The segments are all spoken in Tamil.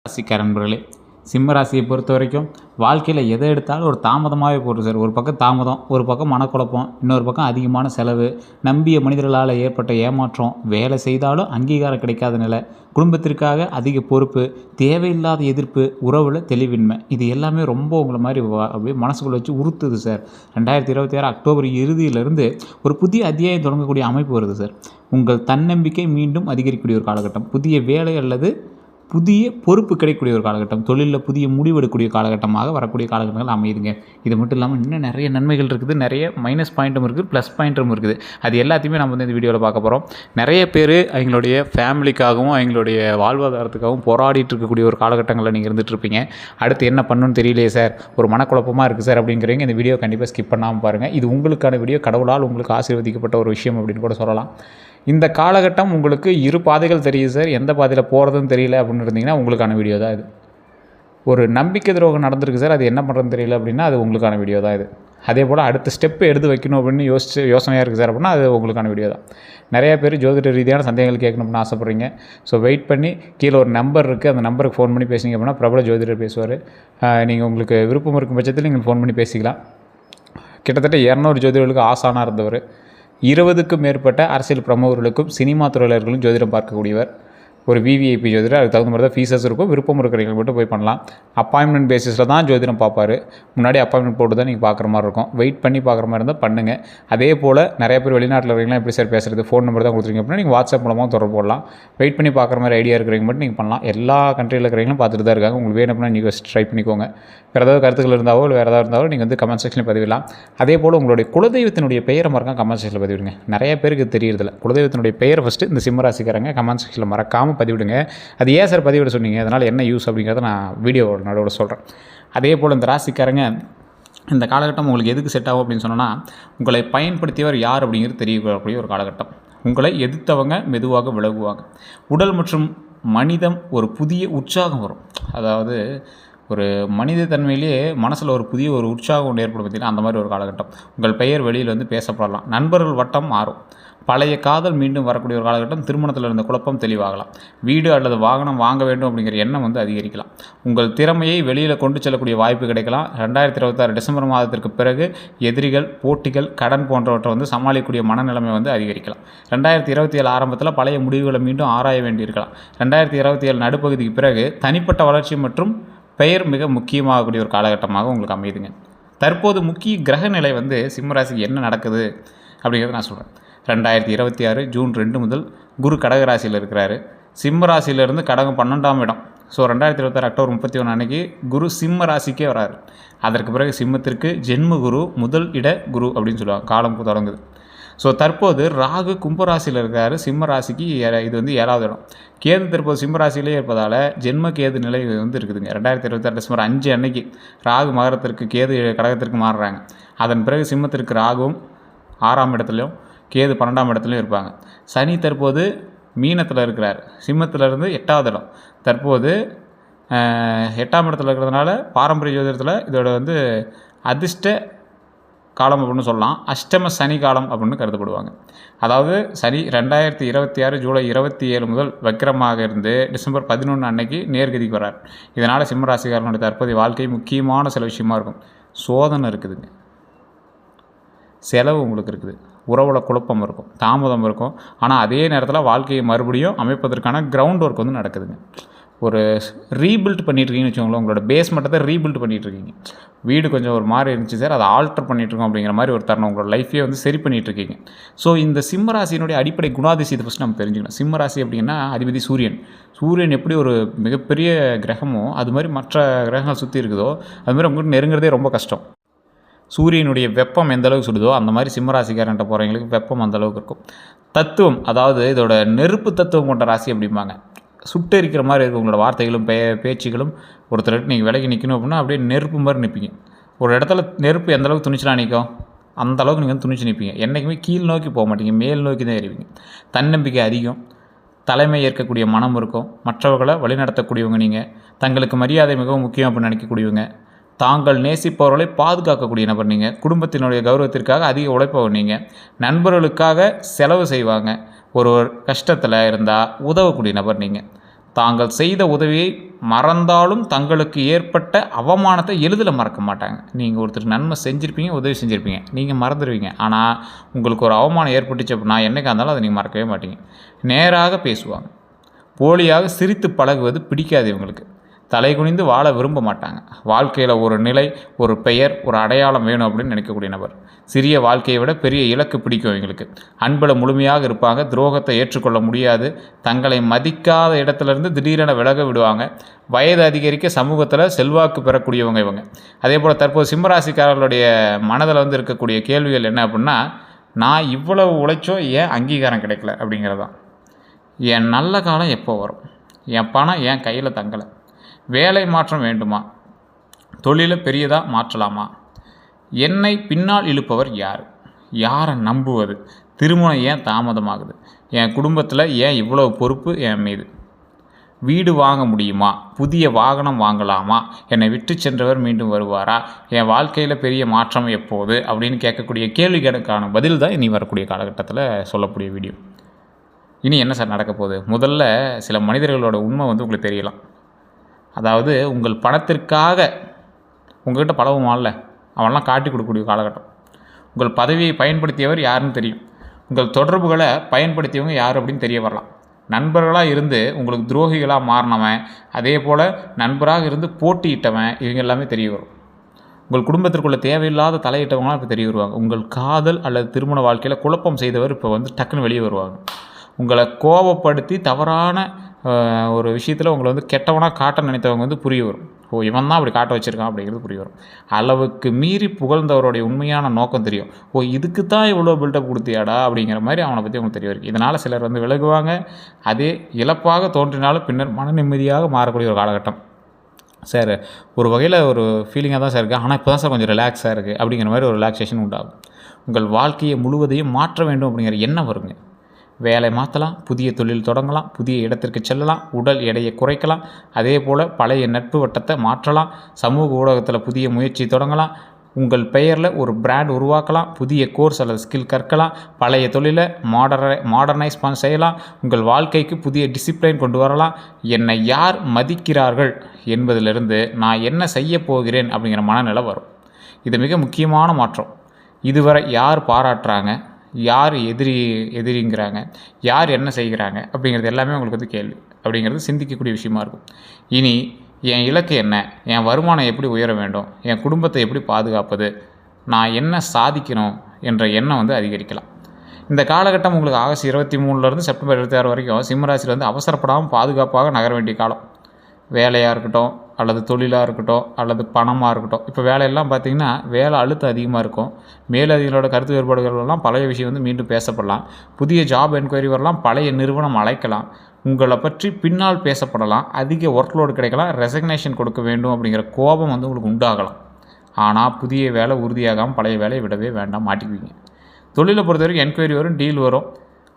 ராசிக்காரன்பர்களே, சிம்ம ராசியை பொறுத்த வரைக்கும் வாழ்க்கையில் எதை எடுத்தாலும் ஒரு தாமதமாகவே போகுது சார். ஒரு பக்கம் தாமதம், ஒரு பக்கம் மனக்குழப்பம், இன்னொரு பக்கம் அதிகமான செலவு, நம்பிய மனிதர்களால் ஏற்பட்ட ஏமாற்றம், வேலை செய்தாலும் அங்கீகாரம் கிடைக்காத நிலை, குடும்பத்திற்காக அதிக பொறுப்பு, தேவையில்லாத எதிர்ப்பு, உறவில் தெளிவின்மை, இது எல்லாமே ரொம்ப உங்களை மாதிரி அப்படியே மனசுக்குள்ளே வச்சு உறுத்துது சார். 2026 அக்டோபர் இறுதியிலிருந்து ஒரு புதிய அத்தியாயம் தொடங்கக்கூடிய அமைப்பு வருது சார். உங்கள் தன்னம்பிக்கை மீண்டும் அதிகரிக்கக்கூடிய ஒரு காலகட்டம், புதிய வேலை அல்லது புதிய பொறுப்பு கிடைக்கக்கூடிய ஒரு காலகட்டம், தொழிலில் புதிய முடிவெடுக்கக்கூடிய காலகட்டமாக வரக்கூடிய காலகட்டங்கள் அமையுதுங்க. இது மட்டும் இல்லாமல் இன்னும் நிறைய நன்மைகள் இருக்குது, நிறைய மைனஸ் பாயிண்ட்டும் இருக்குது, ப்ளஸ் பாயிண்ட்டும் இருக்குது. அது எல்லாத்தையுமே நம்ம வந்து இந்த வீடியோவில் பார்க்க போகிறோம். நிறைய பேர் அவங்களுடைய ஃபேமிலிக்காகவும் அவங்களுடைய வாழ்வாதாரத்துக்காகவும் போராடிட்டு இருக்கக்கூடிய ஒரு காலகட்டங்களில் நீங்கள் இருந்துகிட்ருப்பீங்க. அடுத்து என்ன பண்ணணும்னு தெரியலையே சார், ஒரு மனக்குழப்பமாக இருக்குது சார் அப்படிங்கிறவங்க இந்த வீடியோ கண்டிப்பாக ஸ்கிப் பண்ணாமல் பாருங்கள். இது உங்களுக்கான வீடியோ, கடவுளால் உங்களுக்கு ஆசீர்வதிக்கப்பட்ட ஒரு விஷயம் அப்படின்னு கூட சொல்லலாம். இந்த காலகட்டம் உங்களுக்கு இரு பாதைகள் தெரியுது சார், எந்த பாதையில் போகிறதுன்னு தெரியல அப்படின்னு இருந்தீங்கன்னா உங்களுக்கான வீடியோ தான் இது. ஒரு நம்பிக்கை துரோகம் நடந்திருக்கு சார், அது என்ன பண்ணுறதுன்னு தெரியல அப்படின்னா அது உங்களுக்கான வீடியோ தான் இது. அதே போல் அடுத்த ஸ்டெப்பு எடுத்து வைக்கணும் அப்படின்னு யோசனையாக இருக்குது சார் அப்படின்னா அது உங்களுக்கான வீடியோ தான். நிறையா பேர் ஜோதிட ரீதியான சந்தேகங்கள் கேட்கணும்னு ஆசைப்பட்றீங்க. ஸோ வெயிட் பண்ணி கீழே ஒரு நம்பர் இருக்குது, அந்த நம்பருக்கு ஃபோன் பண்ணி பேசிங்க அப்படின்னா பிரபல ஜோதிடர் பேசுவார். நீங்கள் உங்களுக்கு விருப்பம் இருக்கும் பட்சத்தில் நீங்கள் ஃபோன் பண்ணி பேசிக்கலாம். கிட்டத்தட்ட 200 ஜோதிடர்களுக்கு ஆசானாக இருந்தவர். 20க்கும் மேற்பட்ட அரசியல் பிரமுகர்களுக்கும் சினிமா தொழிலாளர்களும் ஜோதிடம் பார்க்கக்கூடியவர். ஒரு விவிஐபி ஜோதிடர். அதுக்கு தகுந்த மாதிரி தான் ஃபீஸஸ் இருக்கும். விருப்பம் இருக்கிறவங்க மட்டும் போய் பண்ணலாம். அப்பாயின்மெண்ட் பேசிஸில் தான் ஜோதிடம் பார்ப்பார். முன்னாடி அப்பாயின்மெண்ட் போட்டு தான் நீங்கள் பார்க்குற மாதிரி இருக்கும். வெயிட் பண்ணி பார்க்குற மாதிரி இருந்தால் பண்ணுங்கள். அதே போல் நிறைய பேர் வெளிநாட்டில் இருக்கிறீங்களா எப்படி சார் பேசுகிறது, ஃபோன் நம்பர் தான் கொடுத்துருங்க அப்படின்னா நீங்கள் வாட்ஸ்அப் மூலமாக தொடர்பு போடலாம். வெயிட் பண்ணி பார்க்குற மாதிரி ஐடியா இருக்கிறவங்க மட்டும் நீங்கள் பண்ணலாம். எல்லா கண்ட்ரியில் இருக்கிறவங்களும் பார்த்துட்டு தான் இருக்காங்க. உங்களுக்கு வேணும் அப்படின்னா நீங்கள் ட்ரை பண்ணிக்கோங்க. வேறு ஏதாவது கருத்துக்கள் இருந்தாவோ இல்லை வேறு ஏதாவது இருந்தாலும் நீங்கள் வந்து கமெண்ட் செக்ஷனில் பதிவிடலாம். அதே போல் உங்களுடைய குலதெய்வத்தினுடைய பெயரை மறக்காம கமெண்ட் செக்ஷனில் பதிவிடுங்க. நிறைய பேருக்கு தெரியறதில்ல. குலதெய்வத்தினுடைய பெயரை ஃபஸ்ட்டு இந்த சிம்மராசிக்காரங்க கமெண்ட் செக்ஷனில் மறக்காமல் பதிவிடுங்க. அது ஏன் சார் பதிவிட சொன்னீங்க, அதனால் என்ன யூஸ் அப்படிங்கிறத நான் வீடியோவோட நடுவில் சொல்கிறேன். அதே போல் இந்த ராசிக்காரங்க இந்த காலகட்டம் உங்களுக்கு எதுக்கு செட் ஆகும் அப்படின்னு சொன்னால், உங்களை பயன்படுத்தியவர் யார் அப்படிங்கிறது தெரியக்கூடிய ஒரு காலகட்டம். உங்களை எதிர்த்தவங்க மெதுவாக விலகுவாங்க. உடல் மற்றும் மனிதம் ஒரு புதிய உற்சாகம் வரும். அதாவது ஒரு மனித தன்மையிலேயே மனசில் ஒரு புதிய ஒரு உற்சாகம் ஒன்று ஏற்படும் பார்த்திங்கன்னா அந்த மாதிரி ஒரு காலகட்டம். உங்கள் பெயர் வெளியில் வந்து பேசப்படலாம். நண்பர்கள் வட்டம் மாறும். பழைய காதல் மீண்டும் வரக்கூடிய ஒரு காலகட்டம். திருமணத்தில் இருந்த குழப்பம் தெளிவாகலாம். வீடு அல்லது வாகனம் வாங்க வேண்டும் அப்படிங்கிற எண்ணம் வந்து அதிகரிக்கலாம். உங்கள் திறமையை வெளியில் கொண்டு செல்லக்கூடிய வாய்ப்பு கிடைக்கலாம். 2026 டிசம்பர் மாதத்திற்கு பிறகு எதிரிகள், போட்டிகள், கடன் போன்றவற்றை வந்து சமாளிக்கக்கூடிய மனநிலைமை வந்து அதிகரிக்கலாம். 2027 ஆரம்பத்தில் பழைய முடிவுகளை மீண்டும் ஆராய வேண்டியிருக்கலாம். 2027 நடுப்பகுதிக்கு பிறகு தனிப்பட்ட வளர்ச்சி மற்றும் பெயர் மிக முக்கியமாகக்கூடிய ஒரு காலகட்டமாக உங்களுக்கு அமையுதுங்க. தற்போது முக்கிய கிரக நிலை வந்து சிம்மராசிக்கு என்ன நடக்குது அப்படிங்கிறத நான் சொல்கிறேன். 2026 ஜூன் 2 முதல் குரு கடகராசியில் இருக்கிறாரு. சிம்ம ராசியிலேருந்து கடகம் 12ஆம் இடம். ஸோ 2026 அக்டோபர் 31 அன்னைக்கு குரு சிம்ம ராசிக்கே வராரு. அதற்கு பிறகு சிம்மத்திற்கு ஜென்ம குரு, முதல் இட குரு அப்படின்னு சொல்லுவாங்க. காலம் தொடங்குது. ஸோ தற்போது ராகு கும்பராசியில் இருக்கிறாரு. சிம்ம ராசிக்கு இது வந்து 7வது இடம். கேது தற்போது சிம்ம ராசியிலே இருப்பதால் ஜென்ம கேது நிலை வந்து இருக்குதுங்க. 2026 டிசம்பர் 5 அன்னைக்கு ராகு மகரத்திற்கு, கேது கடகத்திற்கு மாறுறாங்க. அதன் பிறகு சிம்மத்திற்கு ராகுவும் 6ஆம் இடத்துலையும், கேது 12ஆம் இடத்துலையும் இருப்பாங்க. சனி தற்போது மீனத்தில் இருக்கிறார். சிம்மத்திலேருந்து 8வது இடம். தற்போது 8ஆம் இடத்துல இருக்கிறதுனால பாரம்பரிய ஜோதிடத்தில் இதோட வந்து அதிர்ஷ்ட காலம் அப்படின்னு சொல்லலாம். அஷ்டம சனி காலம் அப்படின்னு கருதப்படுவாங்க. அதாவது சனி 2026 ஜூலை 27 முதல் வக்கிரமாக இருந்து டிசம்பர் 11 அன்னைக்கு நேர்கதிக்கு வரார். இதனால் சிம்மராசிக்காரனுடைய தற்போதைய வாழ்க்கை முக்கியமான சில விஷயமா இருக்கும். சோதனை இருக்குதுங்க, செலவு உங்களுக்கு இருக்குது, உறவுல குழப்பம் இருக்கும், தாமதம் இருக்கும். ஆனால் அதே நேரத்தில் வாழ்க்கையை மறுபடியும் அமைப்பதற்கான கிரவுண்ட் ஒர்க் வந்து நடக்குதுங்க. ஒரு ரீபில்ட் பண்ணிகிட்ருக்கீங்கன்னு வச்சுக்கோங்களேன். உங்களோட பேஸ்மெண்ட்டை ரீபில்ட் பண்ணிகிட்ருக்கீங்க. வீடு கொஞ்சம் ஒரு மாதிரி இருந்துச்சு சார், அதை ஆல்டர் பண்ணிகிட்ருக்கோம் அப்படிங்கிற மாதிரி ஒரு தருணம். உங்களோட லைஃபே வந்து சரி பண்ணிகிட்ருக்கீங்க. ஸோ இந்த சிம்மராசியினுடைய அடிப்படை குணாதிசயத்தை ஃபஸ்ட் நம்ம தெரிஞ்சுக்கணும். சிம்மராசி அப்படின்னா அதிபதி சூரியன். சூரியன் எப்படி ஒரு மிகப்பெரிய கிரகமோ அது மாதிரி மற்ற கிரகங்கள் சுற்றி இருக்குதோ அது மாதிரி உங்களுக்கு நெருங்குறதே ரொம்ப கஷ்டம். சூரியனுடைய வெப்பம் எந்த அளவுக்கு சுடுதோ அந்த மாதிரி சிம்மராசிக்காரன்ட்ட போகிறவங்களுக்கு வெப்பம் அந்த அளவுக்கு இருக்கும். தத்துவம், அதாவது இதோட நெருப்பு தத்துவம் கொண்ட ராசி அப்படிம்பாங்க. சுட்டெரிக்கிற மாதிரி இருக்கும் உங்களோட வார்த்தைகளும் பேச்சுகளும். ஒருத்தர் நீங்கள் விலகி நிற்கணும் அப்படின்னா அப்படியே நெருப்பு மாதிரி நிற்பீங்க. ஒரு இடத்துல நெருப்பு எந்த அளவுக்கு துணிச்சலாக நிற்கும் அந்த அளவுக்கு நீங்கள் வந்து துணிச்சு நிற்பீங்க. என்றைக்குமே கீழ் நோக்கி போக மாட்டீங்க, மேல் நோக்கி தான் எறிவீங்க. தன்னம்பிக்கை அதிகம், தலைமை ஏற்கக்கூடிய மனம் இருக்கும், மற்றவர்களை வழிநடத்தக்கூடியவங்க நீங்கள். தங்களுக்கு மரியாதை மிகவும் முக்கியம் அப்படின்னு நினைக்கக்கூடியவங்க. தாங்கள் நேசிப்பவர்களை பாதுகாக்கக்கூடிய நபர் நீங்கள். குடும்பத்தினுடைய கௌரவத்திற்காக அதிக உழைப்பவர் நீங்கள். நண்பர்களுக்காக செலவு செய்வாங்க. ஒரு கஷ்டத்தில் இருந்தால் உதவக்கூடிய நபர் நீங்கள். தாங்கள் செய்த உதவியை மறந்தாலும் தங்களுக்கு ஏற்பட்ட அவமானத்தை எளிதில் மறக்க மாட்டாங்க. நீங்கள் ஒருத்தருக்கு நன்மை செஞ்சுருப்பீங்க, உதவி செஞ்சுருப்பீங்க, நீங்கள் மறந்துடுவீங்க. ஆனால் உங்களுக்கு ஒரு அவமானம் ஏற்பட்டுச்சு அப்படின்னா என்றைக்கா இருந்தாலும் அதை நீங்கள் மறக்கவே மாட்டீங்க. நேராக பேசுவாங்க. போலியாக சிரித்து பழகுவது பிடிக்காது இவங்களுக்கு. தலை குனிந்து வாழ விரும்ப மாட்டாங்க. வாழ்க்கையில் ஒரு நிலை, ஒரு பெயர், ஒரு அடையாளம் வேணும் அப்படின்னு நினைக்கக்கூடிய நபர். சிறிய வாழ்க்கையை விட பெரிய இலக்கு பிடிக்கும் இவங்களுக்கு. அன்பில் முழுமையாக இருப்பாங்க. துரோகத்தை ஏற்றுக்கொள்ள முடியாது. தங்களை மதிக்காத இடத்துலேருந்து திடீரென விலக விடுவாங்க. வயது அதிகரிக்க சமூகத்தில் செல்வாக்கு பெறக்கூடியவங்க இவங்க. அதே போல் தற்போது சிம்மராசிக்காரர்களுடைய மனதில் வந்து இருக்கக்கூடிய கேள்விகள் என்ன அப்படின்னா, நான் இவ்வளவு உழைச்சோ ஏன் அங்கீகாரம் கிடைக்கல அப்படிங்கிறது தான். என் நல்ல காலம் எப்போ வரும்? என் பணம் என் கையில் தங்கலை. வேலை மாற்றம் வேண்டுமா? தொழிலை பெரியதாக மாற்றலாமா? என்னை பின்னால் இழுப்பவர் யார்? யாரை நம்புவது? திருமணம் ஏன் தாமதமாகுது? என் குடும்பத்தில் ஏன் இவ்வளவு பொறுப்பு என் மீது? வீடு வாங்க முடியுமா? புதிய வாகனம் வாங்கலாமா? என்னை விட்டு சென்றவர் மீண்டும் வருவாரா? என் வாழ்க்கையில் பெரிய மாற்றம் எப்போது அப்படின்னு கேட்கக்கூடிய கேள்விகளுக்கான பதில் தான் இனி வரக்கூடிய காலகட்டத்தில் சொல்லக்கூடிய வீடியோ. இனி என்ன சார் நடக்க போகுது? முதல்ல சில மனிதர்களோட உண்மை வந்து உங்களுக்கு தெரியலாம். அதாவது உங்கள் பணத்திற்காக உங்கள்கிட்ட பழகுவான்ல, அவன்லாம் காட்டி கொடுக்கக்கூடிய காலகட்டம். உங்கள் பதவியை பயன்படுத்தியவர் யாருன்னு தெரியும். உங்கள் தொடர்புகளை பயன்படுத்தியவங்க யார் அப்படின்னு தெரிய வரலாம். நண்பர்களாக இருந்து உங்களுக்கு துரோகிகளாக மாறினவன், அதே போல் நண்பராக இருந்து போட்டியிட்டவன், இவங்க எல்லாமே தெரிய வரும். உங்கள் குடும்பத்திற்குள்ள தேவையில்லாத தலையிட்டவங்களாம் இப்போ தெரிய வருவாங்க. உங்கள் காதல் அல்லது திருமண வாழ்க்கையில் குழப்பம் செய்தவர் இப்போ வந்து டக்குன்னு வெளியே வருவாங்க. உங்களை கோபப்படுத்தி தவறான ஒரு விஷயத்தில் உங்களை வந்து கெட்டவனாக காட்ட நினைத்தவங்க வந்து புரிய வரும். இவன் தான் அப்படி காட்ட வச்சுருக்கான் அப்படிங்கிறது புரிய வரும். அளவுக்கு மீறி புகழ்ந்தவருடைய உண்மையான நோக்கம் தெரியும். இதுக்கு தான் இவ்வளோ பில்டப் கொடுத்தியாடா அப்படிங்கிற மாதிரி அவனை பற்றி அவங்களுக்கு தெரிய வரும். இதனால் சிலர் வந்து விலகுவாங்க. அதே இழப்பாக தோன்றினாலும் பின்னர் மன நிம்மதியாக மாறக்கூடிய ஒரு காலகட்டம். சார் ஒரு வகையில் ஒரு ஃபீலிங்காக தான் சார் இருக்குது, ஆனால் இப்போ தான் சார் கொஞ்சம் ரிலாக்ஸாக இருக்குது அப்படிங்கிற மாதிரி ஒரு ரிலாக்ஸேஷன் உண்டாகும். உங்கள் வாழ்க்கையை முழுவதையும் மாற்ற வேண்டும் அப்படிங்கிற எண்ணம் வருங்க. வேலை மாற்றலாம், புதிய தொழில் தொடங்கலாம், புதிய இடத்திற்கு செல்லலாம், உடல் எடையை குறைக்கலாம், அதே போல் பழைய நட்பு வட்டத்தை மாற்றலாம், சமூக ஊடகத்தில் புதிய முயற்சி தொடங்கலாம், உங்கள் பெயரில் ஒரு பிராண்ட் உருவாக்கலாம், புதிய கோர்ஸ் அல்லது ஸ்கில் கற்கலாம், பழைய தொழிலை மாடர்னைஸ் செய்யலாம், உங்கள் வாழ்க்கைக்கு புதிய டிசிப்ளின் கொண்டு வரலாம். என்னை யார் மதிக்கிறார்கள் என்பதிலிருந்து நான் என்ன செய்ய போகிறேன் அப்படிங்கிற மனநிலை வரும். இது மிக முக்கியமான மாற்றம். இதுவரை யார் பாராட்டுறாங்க, யார் எதிரிங்கிறாங்க, யார் என்ன செய்கிறாங்க அப்படிங்கிறது எல்லாமே உங்களுக்கு வந்து கேள்வி அப்படிங்கிறது சிந்திக்கக்கூடிய விஷயமா இருக்கும். இனி என் இலக்கு என்ன? என் வருமானம் எப்படி உயர வேண்டும்? என் குடும்பத்தை எப்படி பாதுகாப்பது? நான் என்ன சாதிக்கணும் என்ற எண்ணம் வந்து அதிகரிக்கலாம். இந்த காலகட்டம் உங்களுக்கு ஆகஸ்ட் 23 செப்டம்பர் 26 வரைக்கும் சிம்மராசியில் வந்து அவசரப்படாமல் பாதுகாப்பாக நகர வேண்டிய காலம். வேலையாக இருக்கட்டும், அல்லது தொழிலாக இருக்கட்டும், அல்லது பணமாக இருக்கட்டும். இப்போ வேலையெல்லாம் பார்த்திங்கன்னா வேலை அழுத்தம் அதிகமாக இருக்கும். மேலதிகளோட கருத்து வேறுபாடுகளெல்லாம் பழைய விஷயம் வந்து மீண்டும் பேசப்படலாம். புதிய ஜாப் என்கொயரி வரலாம், பழைய நிறுவனம் அழைக்கலாம், உங்களை பற்றி பின்னால் பேசப்படலாம், அதிக ஒர்க்லோடு கிடைக்கலாம், ரெசிக்னேஷன் கொடுக்க வேண்டும் அப்படிங்கிற கோபம் வந்து உங்களுக்கு உண்டாகலாம். ஆனால் புதிய வேலை உறுதியாகாமல் பழைய வேலையை விடவே வேண்டாம், மாட்டிக்குவீங்க. தொழிலை பொறுத்த வரைக்கும் என்கொயரி வரும், டீல் வரும்,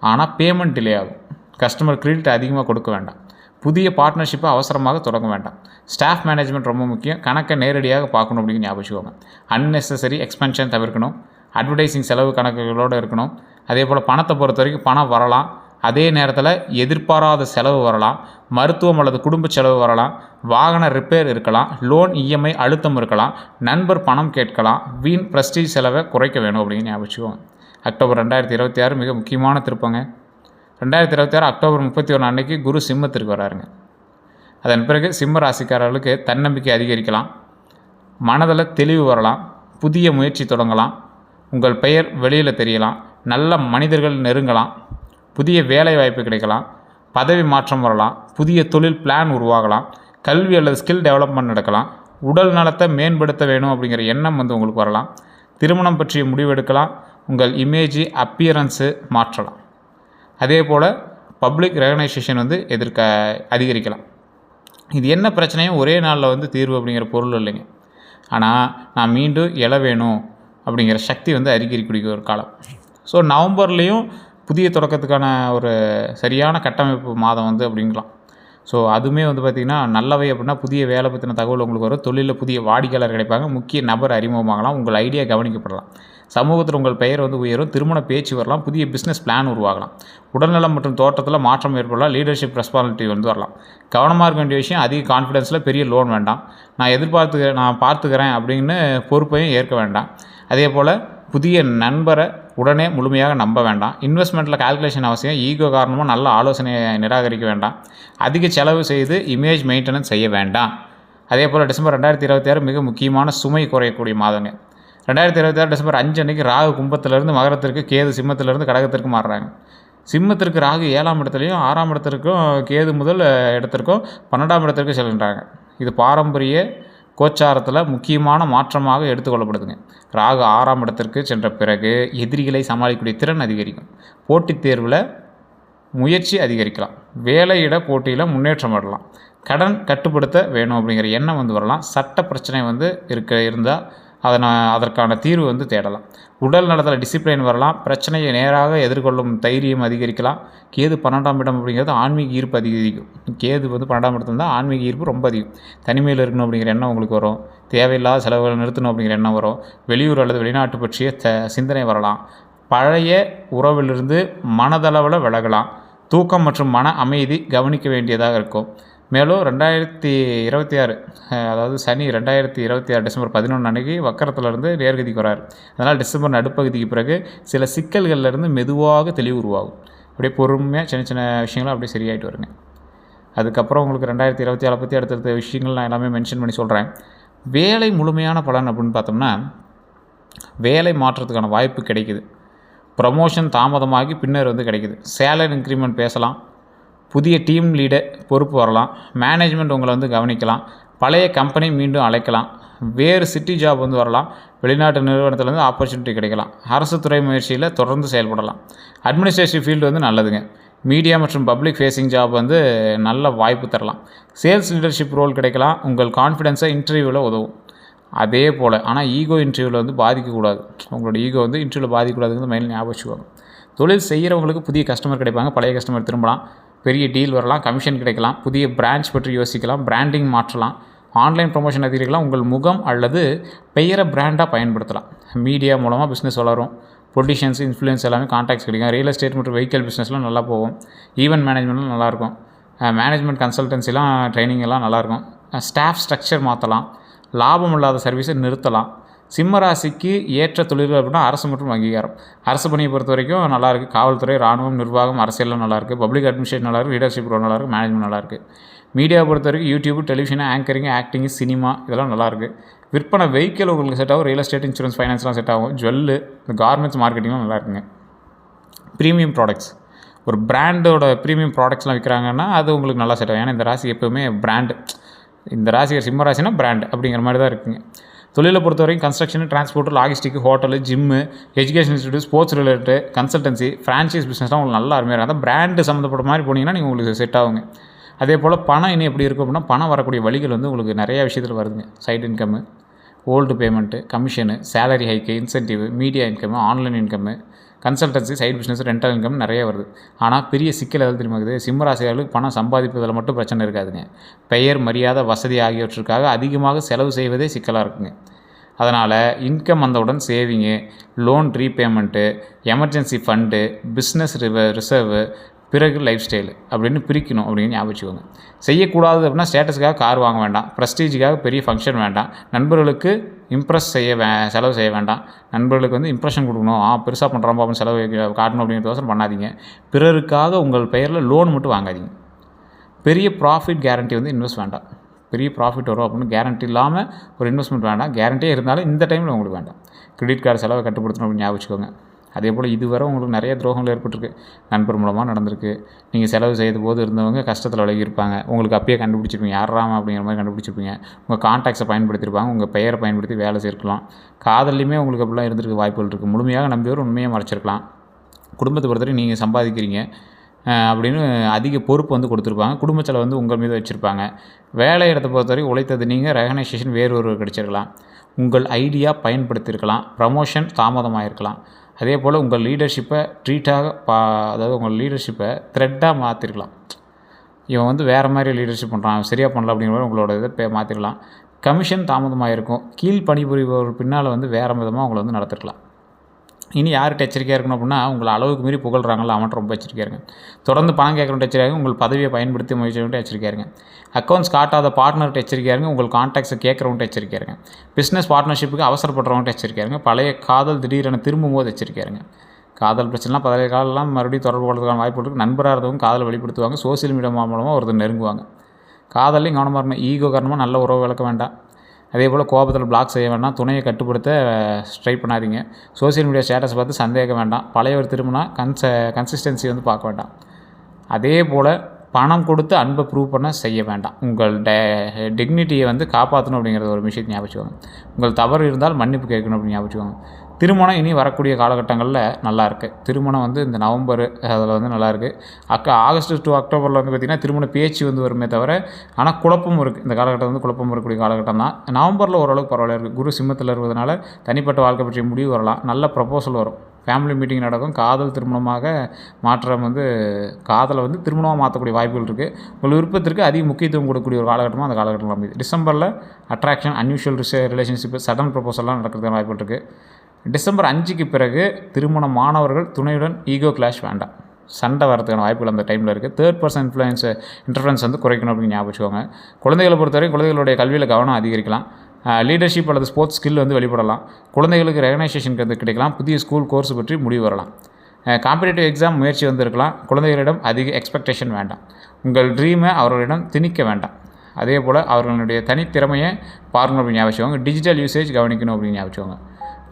ஆனால் பேமெண்ட் டிலே ஆகும். கஸ்டமர் கிரெடிட் அதிகமாக கொடுக்க வேண்டாம். புதிய பார்ட்னர்ஷிப்பை அவசரமாக தொடங்க வேண்டாம். ஸ்டாஃப் மேனேஜ்மெண்ட் ரொம்ப முக்கியம். கணக்கை நேரடியாக பார்க்கணும் அப்படிங்கிற ஞாபகம். அன்னெசரி எக்ஸ்பென்ஷன் தவிர்க்கணும். அட்வர்டைசிங் செலவு கணக்குகளோடு இருக்கணும். அதே போல் பணத்தை பொறுத்த வரைக்கும் பணம் வரலாம், அதே நேரத்தில் எதிர்பாராத செலவு வரலாம், மருத்துவம் அல்லது குடும்ப செலவு வரலாம், வாகன ரிப்பேர் இருக்கலாம், லோன் இஎம்ஐ அழுத்தம் இருக்கலாம், நண்பர் பணம் கேட்கலாம், வீண் ப்ரெஸ்டீஜ் செலவை குறைக்க வேணும் அப்படிங்கிற ஞாபகம். அக்டோபர் 2026 மிக முக்கியமான திருப்பங்க. 2026 அக்டோபர் 31 அன்னைக்கு குரு சிம்மத்திற்கு வராருங்க. அதன் பிறகு சிம்ம ராசிக்காரர்களுக்கு தன்னம்பிக்கை அதிகரிக்கலாம், மனதில் தெளிவு வரலாம், புதிய முயற்சி தொடங்கலாம், உங்கள் பெயர் வெளியில் தெரியலாம், நல்ல மனிதர்கள் நெருங்கலாம், புதிய வேலை வாய்ப்பு கிடைக்கலாம், பதவி மாற்றம் வரலாம், புதிய தொழில் பிளான் உருவாகலாம், கல்வி அல்லது ஸ்கில் டெவலப்மெண்ட் நடக்கலாம், உடல் நலத்தை மேம்படுத்த வேணும் அப்படிங்கிற எண்ணம் வந்து உங்களுக்கு வரலாம், திருமணம் பற்றிய முடிவெடுக்கலாம், உங்கள் இமேஜ் அப்பியரன்ஸு மாற்றலாம். அதே போல் பப்ளிக் ரெகனைசேஷன் வந்து அதிகரிக்கலாம். இது என்ன பிரச்சனையும் ஒரே நாளில் வந்து தீர்வு அப்படிங்கிற பொருள் இல்லைங்க. ஆனால் நான் மீண்டும் எழ வேணும் அப்படிங்கிற சக்தி வந்து அதிகரிக்கக்கூடிய ஒரு காலம். ஸோ நவம்பர்லேயும் புதிய தொடக்கத்துக்கான ஒரு சரியான கட்டமைப்பு மாதம் வந்து அப்படிங்கலாம். ஸோ அதுவுமே வந்து பார்த்திங்கன்னா நல்லவை அப்படின்னா புதிய வேலை பற்றின தகவல் உங்களுக்கு வரும், தொழிலில் புதிய வாடிக்கையாளர் கிடைப்பாங்க, முக்கிய நபர் அறிமுகமாகலாம், உங்கள் ஐடியா கவனிக்கப்படலாம். சமூகத்தில் உங்கள் பெயர் வந்து உயரும். திருமண பேச்சு வரலாம். புதிய பிஸ்னஸ் பிளான் உருவாகலாம். உடல்நலம் மற்றும் தோட்டத்தில் மாற்றம் ஏற்படலாம். லீடர்ஷிப் ரெஸ்பான்சிபிலிட்டி வந்து வரலாம். கவனமாக இருக்க வேண்டிய விஷயம், அதிக கான்ஃபிடென்ஸில் பெரிய லோன் வேண்டாம். நான் பார்த்துக்கிறேன் அப்படின்னு பொறுப்பையும் ஏற்க வேண்டாம். அதே போல் புதிய நண்பரை உடனே முழுமையாக நம்ப வேண்டாம். இன்வெஸ்ட்மெண்ட்டில் கால்குலேஷன் அவசியம். ஈகோ காரணமாக நல்ல ஆலோசனையை நிராகரிக்க வேண்டாம். அதிக செலவு செய்து இமேஜ் மெயின்டெனன்ஸ் செய்ய வேண்டாம். அதே போல் டிசம்பர் 2026 மிக முக்கியமான சுமை குறையக்கூடிய மாதங்க. 2026 டிசம்பர் 5 அன்றைக்கி ராகு கும்பத்திலிருந்து மகரத்திற்கு, கேது சிம்மத்திலிருந்து கடகத்திற்கு மாறுறாங்க. சிம்மத்திற்கு ராகு 7ஆம் இடத்துலையும் 6ஆம் இடத்திற்கும் கேது முதல் இடத்திற்கும் 12ஆம் இடத்திற்கும் செல்கின்றாங்க. இது பாரம்பரிய கோச்சாரத்தில் முக்கியமான மாற்றமாக எடுத்துக்கொள்ளப்படுதுங்க. ராகு 6ஆம் இடத்திற்கு சென்ற பிறகு எதிரிகளை சமாளிக்கக்கூடிய திறன் அதிகரிக்கும். போட்டித் தேர்வில் முயற்சி அதிகரிக்கலாம். வேலையிட போட்டியில் முன்னேற்றம் வரலாம். கடன் கட்டுப்படுத்த வேணும் அப்படிங்கிற எண்ணம் வந்து வரலாம். சட்ட பிரச்சனை வந்து இருந்தால் அதற்கான தீர்வு வந்து தேடலாம். உடல் நலத்தில் டிசிப்ளின் வரலாம். பிரச்சனையை நேராக எதிர்கொள்ளும் தைரியம் அதிகரிக்கலாம். கேது 12ஆம் இடம் அப்படிங்கிறது ஆன்மீக ஈர்ப்பு அதிகரிக்கும். கேது வந்து 12ஆம் இடத்துல இருந்தால் ஆன்மீக ஈர்ப்பு ரொம்ப அதிகம். தனிமையில் இருக்கணும் அப்படிங்கிற எண்ணம் உங்களுக்கு வரும். தேவையில்லாத செலவுகளை நிறுத்தணும் அப்படிங்கிற எண்ணம் வரும். வெளியூர் அல்லது வெளிநாட்டு பற்றிய சிந்தனை வரலாம். பழைய உறவிலிருந்து மனதளவில் விலகலாம். தூக்கம் மற்றும் மன அமைதி கவனிக்க வேண்டியதாக இருக்கும். மேலும் 2026 அதாவது சனி 2026 டிசம்பர் 11 அன்றைக்கி வக்கரத்திலிருந்து நேர்கதிக்கு வராரு. அதனால் டிசம்பர் நடுப்பகுதிக்கு பிறகு சில சிக்கல்களிலிருந்து மெதுவாக தெளிவு உருவாகும். அப்படியே பொறுமையாக சின்ன சின்ன விஷயங்களும் அப்படியே சரியாயிட்டு வருங்க. அதுக்கப்புறம் உங்களுக்கு 2026 பற்றி அடுத்தடுத்த விஷயங்கள் நான் எல்லாமே மென்ஷன் பண்ணி சொல்கிறேன். வேலை முழுமையான பலன் அப்படின்னு பார்த்தோம்னா, வேலை மாற்றத்துக்கான வாய்ப்பு கிடைக்குது. ப்ரமோஷன் தாமதமாகி பின்னர் வந்து கிடைக்குது. சேலரி இன்க்ரிமெண்ட் பேசலாம். புதிய டீம் லீடர் பொறுப்பு வரலாம். மேனேஜ்மெண்ட் உங்களை வந்து கவனிக்கலாம். பழைய கம்பெனி மீண்டும் அழைக்கலாம். வேறு சிட்டி ஜாப் வந்து வரலாம். வெளிநாட்டு நிறுவனத்துலேருந்து ஆப்பர்ச்சுனிட்டி கிடைக்கலாம். அரசு துறை முயற்சியில் தொடர்ந்து செயல்படலாம். அட்மினிஸ்ட்ரேட்டிவ் ஃபீல்டு வந்து நல்லதுங்க. மீடியா மற்றும் பப்ளிக் ஃபேஸிங் ஜாப் வந்து நல்ல வாய்ப்பு தரலாம். சேல்ஸ் லீடர்ஷிப் ரோல் கிடைக்கலாம். உங்கள் கான்ஃபிடென்ஸை இன்டர்வியூவில் உதவும். அதே போல் ஆனால் ஈகோ இன்டர்வியூவில் வந்து பாதிக்கக்கூடாது. உங்களோட ஈகோ வந்து இன்டர்வியூவில் பாதிக்கக்கூடாதுங்கிறது மைண்டில் ஞாபகம் வச்சுக்கோங்க. தொழில் செய்கிறவங்களுக்கு புதிய கஸ்டமர் கிடைப்பாங்க. பழைய கஸ்டமர் திரும்பலாம். பெரிய டீல் வரலாம். கமிஷன் கிடைக்கலாம். புதிய பிரான்ச் பற்றி யோசிக்கலாம். பிராண்டிங் மாற்றலாம். ஆன்லைன் ப்ரொமோஷன் அதிகரிக்கலாம். உங்கள் முகம் அல்லது பெயரை பிராண்டாக பயன்படுத்தலாம். மீடியா மூலமாக பிஸ்னஸ் வளரும். பொலிட்டிஷியன்ஸ், இன்ஃப்ளூயன்ஸ் எல்லாமே கான்டாக்ட்ஸ் கிடைக்கும். ரியல் எஸ்டேட் மற்றும் வெஹிக்கல் பிஸ்னஸ்லாம் நல்லா போகும். ஈவென்ட் மேனேஜ்மெண்ட்லாம் நல்லாயிருக்கும். மேனேஜ்மெண்ட் கன்சல்டன்சிலாம் ட்ரைனிங் எல்லாம் நல்லாயிருக்கும். ஸ்டாஃப் ஸ்ட்ரக்சர் மாற்றலாம். லாபம் இல்லாத சர்வீஸை நிறுத்தலாம். சிம்ம ராசிக்கு ஏற்ற தொழில்கள் அப்படின்னா அரசு மற்றும் அங்கீகாரம். அரசு பணியை பொறுத்த வரைக்கும் நல்லாயிருக்கு. காவல்துறை, ராணுவம், நிர்வாகம், அரசியல்லாம் நல்லாயிருக்கு. பப்ளிக் அட்மினிஸ்ட்ரேஷன் நல்லாயிருக்கு. லீடர்ஷிப் ரோல் நல்லாயிருக்கு. மேனேஜ்மெண்ட் நல்லாயிருக்கு. மீடியா பொறுத்த வரைக்கும் YouTube, television, anchoring, acting, cinema இதெல்லாம் நல்லாயிருக்கு. விற்பனை வெஹிக்கிள் உங்களுக்கு செட் ஆகும். ரியல் எஸ்டேட், இன்சூரன்ஸ், ஃபைனான்ஸ்லாம் செட் ஆகும். ஜுவல்லு, இந்த கார்மெண்ட்ஸ் மார்க்கெட்டிங்லாம் நல்லா இருக்குங்க. ப்ரீமியம் ப்ராடக்ட்ஸ், ஒரு பிராண்டோட ப்ரீமியம் ப்ராடக்ட்ஸ்லாம் விற்கிறாங்கன்னா அது உங்களுக்கு நல்லா செட் ஆகும். ஏன்னா இந்த ராசி எப்போவுமே பிராண்டு. இந்த ராசி சிம்ம ராசினா பிராண்ட் அப்படிங்கிற மாதிரி தான் இருக்குங்க. தொழிலை பொறுத்த வரைக்கும் construction, transport, logistic, hotel, gym, education institute, sports related, consultancy, franchise பிஸ்னஸ்லாம் உங்களுக்கு நல்லா அருமையாக இருக்கும். அந்த பிராண்டு சம்மந்தப்பட்ட மாதிரி போனீங்கன்னா நீங்கள் உங்களுக்கு செட் ஆகுங்க. அதே போல் பணம் இன்னும் எப்படி இருக்கும் அப்படின்னா, பணம் வரக்கூடிய வழிகள் வந்து உங்களுக்கு நிறையா விஷயத்தில் வருதுங்க. Side income, old payment, commission, salary haiku, incentive, media income, online income, consultancy, side business, rental income நிறைய வருது. ஆனால் பெரிய சிக்கல் எதாவது தெரியுமா இருக்குது? சிம்மராசிகளுக்கு பணம் சம்பாதிப்பதில் மட்டும் பிரச்சனை இருக்காதுங்க. பெயர், மரியாதை, வசதி ஆகியவற்றுக்காக அதிகமாக செலவு செய்வதே சிக்கலாக இருக்குங்க. அதனால் இன்கம் வந்தவுடன் saving, loan repayment, emergency fund, business reserve, பிறகு லைஃப் ஸ்டைலு அப்படின்னு பிரிக்கணும் அப்படின்னு ஞாபகம் வச்சுக்கோங்க. செய்யக்கூடாது அப்படின்னா ஸ்டேட்டஸுக்காக கார் வாங்க வேண்டாம். ப்ரெஸ்டீஜுக்காக பெரிய ஃபங்க்ஷன் வேண்டாம். நண்பர்களுக்கு இம்ப்ரெஸ் செலவு செய்ய வேண்டாம். நண்பர்களுக்கு வந்து இம்ப்ரெஷன் கொடுக்கணும், பெருசாக பண்ணுறோம் அப்படின்னு செலவு காட்டணும் அப்படிங்கிறதோசரம் பண்ணாதீங்க. பிறருக்காக உங்கள் பெயரில் லோன் மட்டும் வாங்காதீங்க. பெரிய ப்ராஃபிட் கேரண்டி வந்து இன்வெஸ்ட் வேண்டாம். பெரிய ப்ராஃபிட் வரும் அப்படின்னு கேரண்டி இல்லாமல் ஒரு இன்வெஸ்ட்மெண்ட் வேண்டாம். கேரண்டியே இருந்தாலும் இந்த டைமில் உங்களுக்கு வேண்டாம். கிரெடிட் கார்டு செலவை கட்டுப்படுத்தணும் அப்படின்னு ஞாபகம் வச்சுக்கோங்க. அதே போல் இதுவரை உங்களுக்கு நிறைய துரோகங்கள் ஏற்பட்டிருக்கு. நண்பர் மூலமாக நடந்திருக்கு. நீங்கள் செலவு செய்த போது இருந்தவங்க கஷ்டத்தில் விலகி இருப்பாங்க. உங்களுக்கு அப்பயே கண்டுபிடிச்சிருப்பீங்க. யாராம அப்படிங்கிற மாதிரி கண்டுபிடிச்சிருப்பீங்க. உங்கள் கான்டாக்ட்ஸை பயன்படுத்தியிருப்பாங்க. உங்கள் பெயரை பயன்படுத்தி வேலை செய்யிருக்கலாம். காதல்லையுமே உங்களுக்கு அப்படிலாம் இருந்திருக்க வாய்ப்புகள் இருக்குது. முழுமையாக நம்பியவர் உண்மையாக மறைச்சிருக்கலாம். குடும்பத்தை பொறுத்தவரைக்கும் நீங்கள் சம்பாதிக்கிறீங்க அப்படின்னு அதிக பொறுப்பு வந்து கொடுத்துருப்பாங்க. குடும்ப செலவு வந்து உங்கள் மீது வச்சுருப்பாங்க. வேலை இடத்தை பொறுத்தவரைக்கும் உழைத்தது நீங்கள், ரெகனைசேஷன் வேறு ஒரு கிடச்சிருக்கலாம். உங்கள் ஐடியா பயன்படுத்தியிருக்கலாம். ப்ரமோஷன் தாமதமாகிருக்கலாம். அதே போல் உங்கள் லீடர்ஷிப்பை அதாவது உங்கள் லீடர்ஷிப்பை த்ரெட்டாக மாற்றிருக்கலாம். இவன் வந்து வேறு மாதிரி லீடர்ஷிப் பண்ணுறான், சரியாக பண்ணல அப்படிங்கிற மாதிரி உங்களோட இதை மாற்றிருக்கலாம். கமிஷன் தாமதமாக இருக்கும். கீழ் பணிபுரிபவர்கள் பின்னால் வந்து வேறு விதமாக உங்களை வந்து நடத்திருக்கலாம். இனி யார்கிட்ட எச்சரிக்கையாக இருக்கணும் அப்படின்னா, உங்களை அளவுக்கு மீறி புகழ்றாங்களோ அவன்கிட்ட ரொம்ப எச்சரிக்கையாக இருங்க. தொடர்ந்து பணம் கேட்குறவன்ட்ட எச்சரிக்கையாக இருங்க. உங்கள் பதவியை பயன்படுத்தி முயற்சிக்கிட்ட எச்சரிக்கையாக இருங்க. அக்கௌண்ட்ஸ் காட்டாத பார்ட்னர்கிட்ட எச்சரிக்கையாக இருங்க. உங்கள் கான்டாக்ட்ஸை கேட்குறவன்ட்ட எச்சரிக்கையாக இருங்க. பிஸ்னஸ் பார்ட்னர்ஷிப்புக்கு அவசரப்படுறவன்ட்ட எச்சரிக்கையாக இருங்க. பழைய காதல் திடீரென திரும்பும்போது எச்சரிக்கையாக இருங்க. காதல் பிரச்சனைலாம் பழைய காலெல்லாம் மறுபடியும் தொடர்பு கொள்றதுக்கான வாய்ப்பு இருக்குது. நண்பராக இருந்தவங்க காதலை வெளிப்படுத்துவாங்க. சோசியல் மீடியா மூலமாக ஒருத்தர் நெருங்குவாங்க. காதலையும் கவனமாக இருக்கணும். ஈகோ காரணமாக நல்ல உறவு விளக்க வேண்டாம். அதே போல் கோபத்தில் பிளாக் செய்ய வேண்டாம். துணையை கட்டுப்படுத்த ட்ரை பண்ணாதீங்க. சோசியல் மீடியா ஸ்டேட்டஸ் பார்த்து சந்தேகம் வேண்டாம். பழைய ஒரு திரும்பினா கன்சிஸ்டன்சி வந்து பார்க்க வேண்டாம். அதே போல் பணம் கொடுத்து அன்பை ப்ரூவ் பண்ண செய்ய வேண்டாம். உங்கள் டிக்னிட்டியை வந்து காப்பாற்றணும் அப்படிங்கிறது ஒரு விஷயத்தை ஞாபகம். உங்கள் தவறு இருந்தால் மன்னிப்பு கேட்கணும் அப்படின்னு ஞாபகம். திருமணம் இனி வரக்கூடிய காலகட்டங்களில் நல்லாயிருக்கு. திருமணம் வந்து இந்த நவம்பர் அதில் வந்து நல்லாயிருக்கு. ஆகஸ்ட் டு அக்டோபரில் வந்து பார்த்திங்கன்னா திருமண பேச்சு வந்து வருமே தவிர, ஆனால் குழப்பமும் இருக்குது. இந்த காலகட்டம் வந்து குழப்பம் வரக்கூடிய காலகட்டம் தான். நவம்பரில் ஓரளவுக்கு பரவாயில்ல இருக்குது. குரு சிம்மத்தில் இருப்பதனால தனிப்பட்ட வாழ்க்கை பற்றிய முடிவு வரலாம். நல்ல ப்ரப்போசல் வரும். ஃபேமிலி மீட்டிங் நடக்கும். காதல் திருமணமாக மாற்றம் வந்து காதலை வந்து திருமணமாக மாற்றக்கூடிய வாய்ப்புகள் இருக்குது. உங்கள் விருப்பத்திற்கு அதிக முக்கியத்துவம் கொடுக்கக்கூடிய ஒரு காலகட்டமாக அந்த காலகட்டம் அமையுது. டிசம்பரில் அட்ராக்ஷன், அன்யூஷுவல் ரிலேஷன்ஷிப்பு, சடன் ப்ரப்போசல்லாம் நடக்கிறதுக்கான வாய்ப்புகள் இருக்குது. டிசம்பர் 5க்கு பிறகு திருமண மாணவர்கள் துணையுடன் ஈகோ கிளாஷ் வேண்டாம். சண்டை வரதுக்கான வாய்ப்புகள் அந்த டைமில் இருக்குது. தேர்ட் பர்சன் இன்டர்ஃபரன்ஸ் வந்து குறைக்கணும் அப்படின்னு ஞாபகம் வச்சுக்கோங்க. குழந்தைகளை பொறுத்தவரை குழந்தைகளுடைய கல்வியில் கவனம் அதிகரிக்கலாம். லீடர்ஷிப் அல்லது ஸ்போர்ட்ஸ் ஸ்கில் வந்து வெளிப்படலாம். குழந்தைகளுக்கு ரெகனைசேஷன் கிடைக்கலாம். புதிய ஸ்கூல் கோர்ஸ் பற்றி முடிவு வரலாம். காம்படிட்டிவ் எக்ஸாம் முயற்சி வந்து இருக்கலாம். குழந்தைகளிடம் அதிக எக்ஸ்பெக்டேஷன் வேண்டாம். உங்கள் ட்ரீமை அவர்களிடம் திணிக்க வேண்டாம். அதே போல் அவர்களுடைய தனித்திறமையை பார்க்கணும் அப்படின்னு ஞாபகம். டிஜிட்டல் யூசேஜ் கவனிக்கணும் அப்படின்னு ஞாபகம்.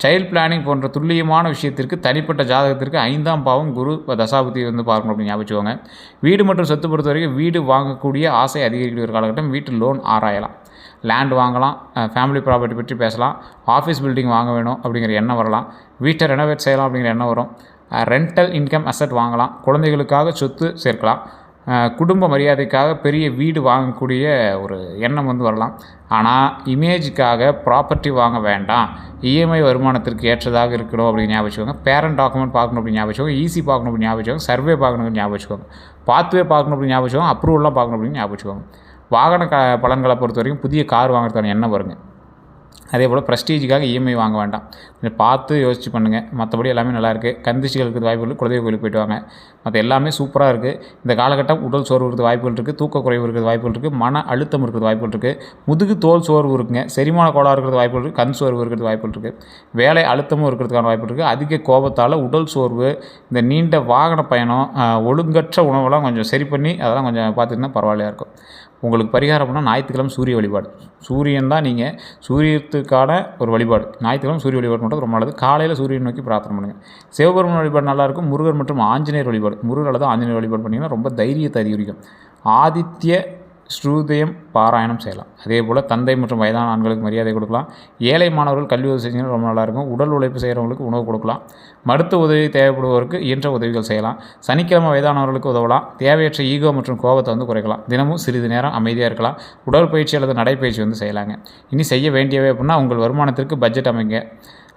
சைல்ட் பிளானிங் போன்ற துல்லியமான விஷயத்திற்கு தனிப்பட்ட ஜாதகத்திற்கு 5ஆம் பாவம் குரு தசாபுத்தி வந்து பார்க்கணும் அப்படின்னு ஞாபகம். வீடு மற்றும் சொத்து பொறுத்த வரைக்கும் வீடு வாங்கக்கூடிய ஆசை அதிகரிக்கிற ஒரு காலகட்டம். வீட்டு லோன் ஆராயலாம். லேண்ட் வாங்கலாம். ஃபேமிலி ப்ராப்பர்ட்டி பற்றி பேசலாம். ஆஃபீஸ் பில்டிங் வாங்க வேணும் அப்படிங்கிற எண்ணம் வரலாம். வீட்டை ரெனோவேட் செய்யலாம் அப்படிங்கிற எண்ணம் வரும். ரெண்டல் இன்கம் அசட் வாங்கலாம். குழந்தைகளுக்காக சொத்து சேர்க்கலாம். குடும்ப மரியாதைக்காக பெரிய வீடு வாங்கக்கூடிய ஒரு எண்ணம் வந்து வரலாம். ஆனால் இமேஜுக்காக ப்ராப்பர்ட்டி வாங்க வேண்டாம். இஎம்ஐ வருமானத்திற்கு ஏற்றதாக இருக்கணும் அப்படின்னு ஞாபகம் வச்சுக்கோங்க. பேரண்ட் டாக்குமெண்ட் பார்க்கணும் அப்படின்னு ஞாபகம் வச்சுக்கோங்க. ஈசி பார்க்கணும் அப்படின்னு ஞாபகம் வச்சுக்கோங்க. சர்வே பார்க்கணும் அப்படின்னு ஞாபகம் வச்சுக்கோங்க. பாத்வே பார்க்கணும் அப்படின்னு ஞாபகம் வச்சுக்கோங்க. அப்ரூவல்லாம் பார்க்கணும் அப்படின்னு ஞாபகம் வச்சுக்கோங்க. வாகன பலன்களை பொறுத்த வரைக்கும் புதிய கார் வாங்குறதுக்கான எண்ணம் வருங்க. அதே போல் ப்ரெஸ்டீஜுக்காக இஎம்ஐ வாங்க வேண்டாம். கொஞ்சம் பார்த்து யோசிச்சு பண்ணுங்கள். மற்றபடி எல்லாமே நல்லாயிருக்கு. கந்திச்சிகளுக்கு வாய்ப்புகள், குலதெய்வ கோயிலுக்கு போய்ட்டு வாங்க. மற்ற எல்லாமே சூப்பராக இருக்குது. இந்த காலகட்டம் உடல் சோர்வு இருக்கிறது வாய்ப்புகள் இருக்குது. தூக்க குறைவு இருக்கிறது வாய்ப்புகள் இருக்குது. மன அழுத்தம் இருக்கிறது வாய்ப்புகள் இருக்குது. முதுகு தோல் சோர்வு இருக்குங்க. செரிமான கோளாறு இருக்கிறது வாய்ப்புகள் இருக்குது. கண் சோர்வு இருக்கிறது வாய்ப்புகள் இருக்குது. வேலை அழுத்தமும் இருக்கிறதுக்கான வாய்ப்புகள் இருக்குது. அதிக கோபத்தால் உடல் சோர்வு, இந்த நீண்ட வாகன பயணம், ஒழுங்கற்ற உணவெல்லாம் கொஞ்சம் சரி பண்ணி அதெல்லாம் கொஞ்சம் பார்த்துக்கிட்டா பரவாயில்லையாக இருக்கும். உங்களுக்கு பரிகாரம் பண்ணால் ஞாயிற்றுக்கிழமை சூரிய வழிபாடு. சூரியன் தான் நீங்கள் சூரியத்துக்கான ஒரு வழிபாடு. ஞாயிற்றுக்கிழமை சூரிய வழிபாடு பண்ணுறது ரொம்ப நல்லது. காலையில் சூரியன் நோக்கி பிரார்த்தனை பண்ணுங்கள். சிவபெருமான் வழிபாடு நல்லாயிருக்கும். முருகர் மற்றும் ஆஞ்சநேயர் வழிபாடு. முருகர் அல்லது ஆஞ்சநேயர் வழிபாடு பண்ணிங்கன்னா ரொம்ப தைரியத்தை அதிகரிக்கும். ஆதித்ய ஸ்ரூதயம் பாராயணம் செய்யலாம். அதே போல் தந்தை மற்றும் வயதான ஆண்களுக்கு மரியாதை கொடுக்கலாம். ஏழை மாணவர்கள் கல்வி உதவி செஞ்சுன்னா ரொம்ப நல்லாயிருக்கும். உடல் உழைப்பு செய்கிறவங்களுக்கு உணவு கொடுக்கலாம். மருத்துவ உதவி தேவைப்படுவதற்கு இயன்ற உதவிகள் செய்யலாம். சனிக்கிழமை வயதானவர்களுக்கு உதவலாம். தேவையற்ற ஈகோ மற்றும் கோபத்தை வந்து குறைக்கலாம். தினமும் சிறிது நேரம் அமைதியாக இருக்கலாம். உடற்பயிற்சி அல்லது நடைப்பயிற்சி வந்து செய்யலாங்க. இனி செய்ய வேண்டியவை அப்படின்னா உங்கள் வருமானத்திற்கு பட்ஜெட் அமைங்க.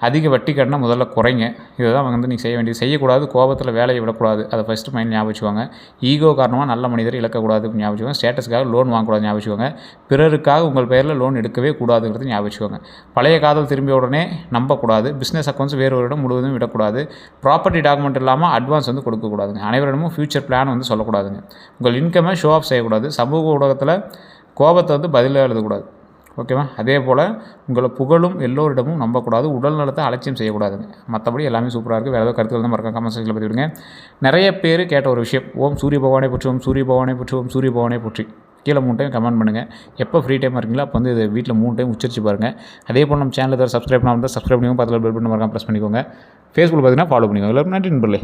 அதிக வட்டி கட்டினா முதல்ல குறைங்க. இதுதான் வந்து நீங்கள் செய்ய வேண்டியது. செய்யக்கூடாது. கோபத்தில் வேலையை விடக்கூடாது. அதை ஃபஸ்ட்டு மைண்ட் ஞாபகம் வச்சுக்கோங்க. ஈகோ காரணமாக நல்ல மனிதரை இழக்கக்கூடாது ஞாபகம் வச்சுக்கோங்க. ஸ்டேட்டஸ்க்காக லோன் வாங்கக்கூடாது ஞாபகம் வச்சுக்கோங்க. பிறருக்காக உங்கள் பெயரில் லோன் எடுக்கவே கூடாதுங்கிறது ஞாபகம் வச்சுக்கோங்க. பழைய காதல் திரும்பிய உடனே நம்பக்கூடாது. பிஸ்னஸ் அக்கௌண்ட்ஸ் வேறு ஒரு இடம் முழுவதும் விடக்கூடாது. ப்ராப்பர்ட்டி டாக்குமெண்ட் இல்லாமல் அட்வான்ஸ் வந்து கொடுக்கக்கூடாதுங்க. அனைவரிடமும் ஃப்யூச்சர் பிளான் வந்து சொல்லக்கூடாதுங்க. உங்கள் இன்கமை ஷோ ஆஃப் செய்யக்கூடாது. சமூக ஊடகத்தில் கோபத்தை வந்து பதிலாக எழுதக்கூடாது. ஓகேவா? அதே போல் உங்களை புகழும் எல்லோரிடமும் நம்பக்கூடாது. உடல் நலத்தை அலட்சியம் செய்யக்கூடாதுங்க. மற்றபடி எல்லாமே சூப்பராக இருக்குது. வேறு ஏதாவது கருத்துக்கள் தான் மறக்காம கமெண்ட் செக்ஷனில் பற்றி விடுங்க. நிறைய பேர் கேட்ட ஒரு விஷயம், ஓம் சூரிய பகவானை போற்றி, ஓம் சூரிய பகவானை போற்றி, ஓம் சூரிய பகவானை போற்றி. கீழே 3 டைம் கமெண்ட் பண்ணுங்கள். எப்போ ஃப்ரீ டைம் இருக்கீங்களோ அப்போ வந்து இதை வீட்டில் 3 டைம் உச்சரிச்சு பாருங்கள். அதே போல் நம்ம சேனலில் ஏதாவது சப்ஸ்கிரைப் பண்ணால் சப்ஸ்கிரைப் பண்ணிக்கோங்க. பக்கத்தில் பெல் பட்டன் மறக்காம ப்ரெஸ் பண்ணிக்கோங்க. ஃபேஸ்புக்கில் பார்த்தீங்கன்னா ஃபாலோ பண்ணிக்கோங்க. எல்லாரும் நன்றி நண்பர்களே.